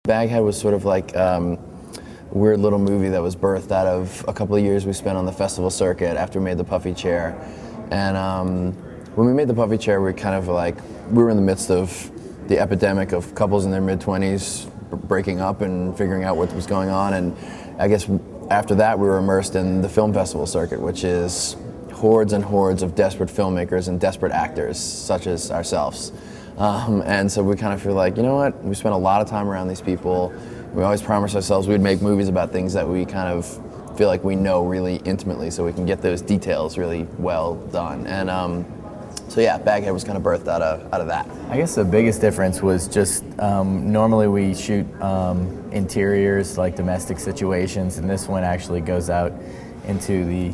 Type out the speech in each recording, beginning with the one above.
Baghead was sort of like a weird little movie that was birthed out of a couple of years we spent on the festival circuit after we made the Puffy Chair. And when we made the Puffy Chair, we were in the midst of the epidemic of couples in their mid-20s breaking up and figuring out what was going on. And I guess after that, we were immersed in the film festival circuit, which is hordes and hordes of desperate filmmakers and desperate actors, such as ourselves. And so we kind of feel like, you know what, we spent a lot of time around these people. We always promised ourselves we'd make movies about things that we kind of feel like we know really intimately, so we can get those details really well done. And so yeah, Baghead was kind of birthed out of that. I guess the biggest difference was just normally we shoot interiors, like domestic situations, and this one actually goes out into the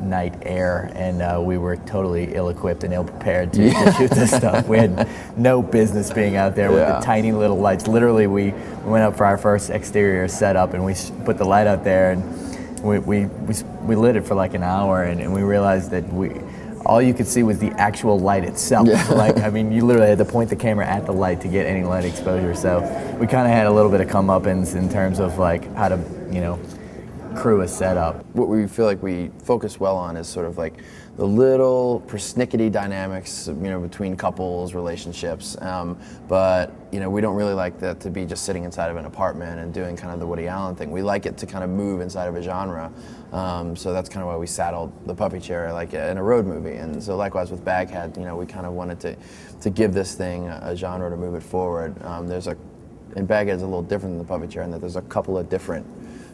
night air, and we were totally ill-equipped and ill-prepared to shoot this stuff. We had no business being out there with the tiny little lights. Literally, we went up for our first exterior setup, and we put the light out there, and we lit it for like an hour, and we realized that all you could see was the actual light itself. Yeah. Like, I mean, you literally had to point the camera at the light to get any light exposure. So we kind of had a little bit of comeuppance in terms of like how to, crew a setup. What we feel like we focus well on is sort of like the little persnickety dynamics, between couples, relationships. But we don't really like that to be just sitting inside of an apartment and doing kind of the Woody Allen thing. We like it to kind of move inside of a genre. So that's kind of why we saddled the Puffy Chair like in a road movie. And so likewise with Baghead, we kind of wanted to give this thing a genre to move it forward. And Baghead's a little different than the Puffy Chair in that there's a couple of different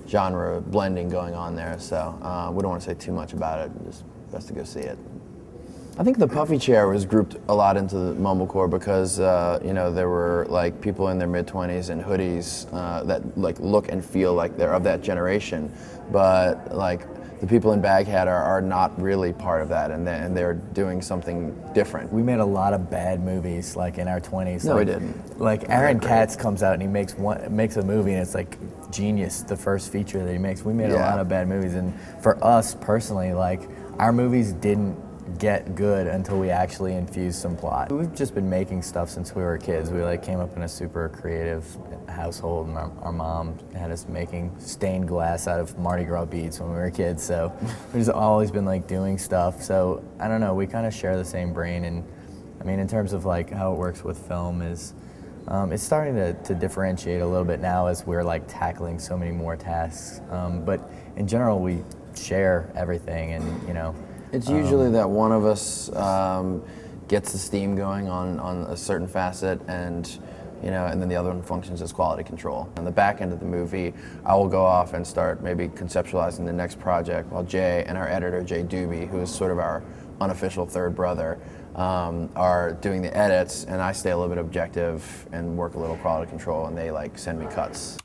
genre blending going on there, so we don't want to say too much about it, just best to go see it. I think the Puffy Chair was grouped a lot into the mumblecore because there were like people in their mid-20s in hoodies that like look and feel like they're of that generation, but like the people in Baghead are not really part of that, and they're doing something different. We made a lot of bad movies, like in our 20s. No, we didn't. Like Aaron Katz comes out and he makes a movie, and it's like genius, the first feature that he makes. We made a lot of bad movies, and for us personally, like our movies didn't get good until we actually infused some plot. We've just been making stuff since we were kids. We like came up in a super creative household, and our mom had us making stained glass out of Mardi Gras beads when we were kids, so we've just always been like doing stuff. So I don't know, we kind of share the same brain, and I mean in terms of like how it works with film is it's starting to differentiate a little bit now as we're like tackling so many more tasks, but in general we share everything, and it's usually that one of us gets the steam going on a certain facet, and then the other one functions as quality control. On the back end of the movie, I will go off and start maybe conceptualizing the next project, while Jay and our editor, Jay Duplass, who is sort of our unofficial third brother, are doing the edits, and I stay a little bit objective and work a little quality control, and they like send me cuts.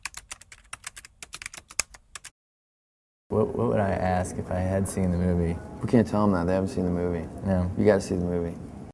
What would I ask if I had seen the movie? We can't tell them that. They haven't seen the movie. No. You got to see the movie.